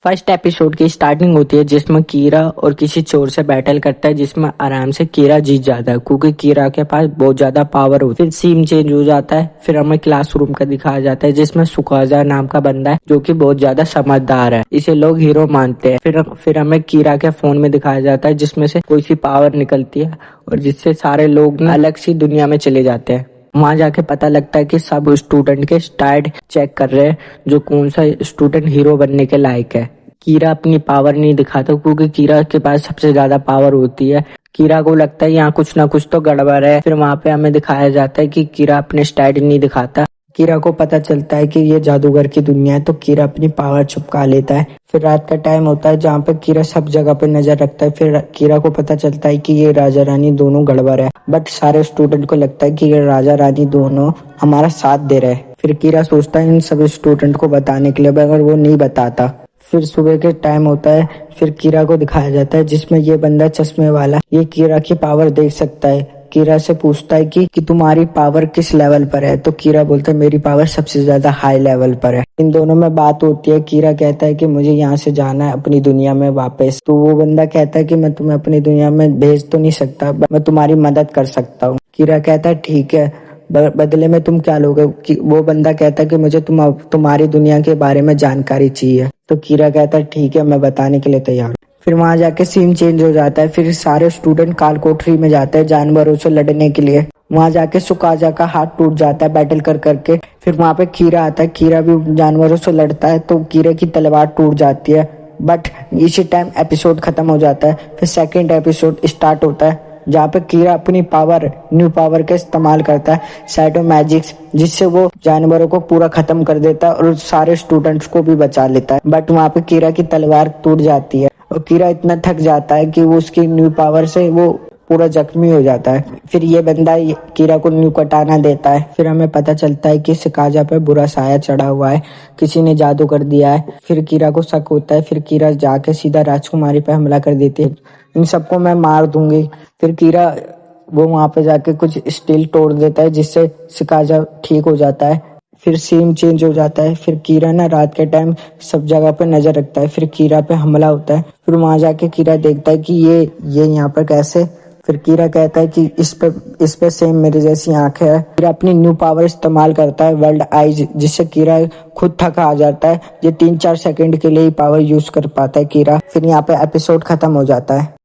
First episode की starting होती है जिसमें कीरा और किसी चोर से बैटल करता है, जिसमें आराम से कीरा जीत जाता है क्योंकि कीरा के पास बहुत ज्यादा पावर होती है। फिर सीन चेंज हो जाता है, फिर हमें क्लासरूम का दिखाया जाता है जिसमें सुकाजा नाम का बंदा है जो कि बहुत ज्यादा समझदार है, इसे लोग हीरो मानते हैं। फिर हमें कीरा के फोन में दिखाया जाता है जिसमें से कोई सी पावर निकलती है और जिससे सारे लोग ना अलग सी दुनिया में चले जाते हैं। वहां जाके पता लगता है कि सब स्टूडेंट के स्टार्ट चेक कर रहे हैं जो कौन सा स्टूडेंट हीरो बनने के लायक है। कीरा अपनी पावर नहीं दिखाता क्योंकि कीरा के पास सबसे ज्यादा पावर होती है। कीरा को लगता है यहाँ कुछ ना कुछ तो गड़बड़ है। फिर वहां पे हमें दिखाया जाता है कि कीरा अपने स्टाइल नहीं दिखाता। कीरा को पता चलता है कि ये जादूगर की दुनिया है तो कीरा अपनी पावर छुपा लेता है। फिर रात का टाइम होता है जहाँ पे कीरा सब जगह पे नजर रखता है। फिर कीरा को पता चलता है कि ये राजा रानी दोनों गड़बड़ है, बट सारे स्टूडेंट को लगता है कि ये राजा रानी दोनों हमारा साथ दे रहे हैं। फिर कीरा सोचता है इन सभी स्टूडेंट को बताने के लिए, मगर वो नहीं बताता। फिर सुबह के टाइम होता है, फिर कीरा को दिखाया जाता है जिसमें ये बंदा चश्मे वाला ये कीरा की पावर देख सकता है। कीरा से पूछता है कि तुम्हारी पावर किस लेवल पर है, तो कीरा बोलता है मेरी पावर सबसे ज्यादा हाई लेवल पर है। इन दोनों में बात होती है। कीरा कहता है कि मुझे यहाँ से जाना है अपनी दुनिया में वापस। तो वो बंदा कहता है कि मैं तुम्हें अपनी दुनिया में भेज तो नहीं सकता, मैं तुम्हारी मदद कर सकता हूँ। कीरा कहता है ठीक है, बदले में तुम क्या लोगे? वो बंदा कहता है कि मुझे तुम्हारी दुनिया के बारे में जानकारी चाहिए। तो कीरा कहता है ठीक है, मैं बताने के लिए तैयार हूँ। फिर वहां जाके सीन चेंज हो जाता है। फिर सारे स्टूडेंट काल कोठरी में जाते हैं जानवरों से लड़ने के लिए। वहां जाके सुकाजा का हाथ टूट जाता है बैटल कर करके। फिर वहां पे कीरा आता है, कीरा भी जानवरों से लड़ता है तो कीरे की तलवार टूट जाती है। बट इसी टाइम एपिसोड खत्म हो जाता है। फिर सेकेंड एपिसोड स्टार्ट होता है जहाँ पे कीरा अपनी न्यू पावर का इस्तेमाल करता है, शैडो मैजिक्स, जिससे वो जानवरों को पूरा खत्म कर देता है और सारे स्टूडेंट्स को भी बचा लेता है। बट वहाँ पे कीरा की तलवार टूट जाती है और कीरा इतना थक जाता है कि वो उसकी न्यू पावर से वो पूरा जख्मी हो जाता है। फिर ये बंदा कीरा को न्यू कटाना देता है। फिर हमें पता चलता है कि सिकाजा पे बुरा साया चढ़ा हुआ है, किसी ने जादू कर दिया है। फिर कीरा को शक होता है। फिर कीरा जाके सीधा राजकुमारी पे हमला कर देती है, इन सबको मैं मार दूंगी। फिर कीरा वो वहां पे जाके कुछ स्टील तोड़ देता है जिससे सिकाजा ठीक हो जाता है। फिर सीन चेंज हो जाता है। फिर कीरा ना रात के टाइम सब जगह पे नजर रखता है। फिर कीरा पे हमला होता है। फिर वहां जाके कीरा देखता है कि ये यहाँ पर कैसे। फिर कीरा कहता है कि इस पे सेम मेरी जैसी आंखें है। कीरा अपनी न्यू पावर इस्तेमाल करता है वर्ल्ड आइज, जिससे कीरा खुद थका आ जाता है। ये 3-4 सेकंड के लिए ही पावर यूज कर पाता है कीरा। फिर यहाँ पे एपिसोड खत्म हो जाता है।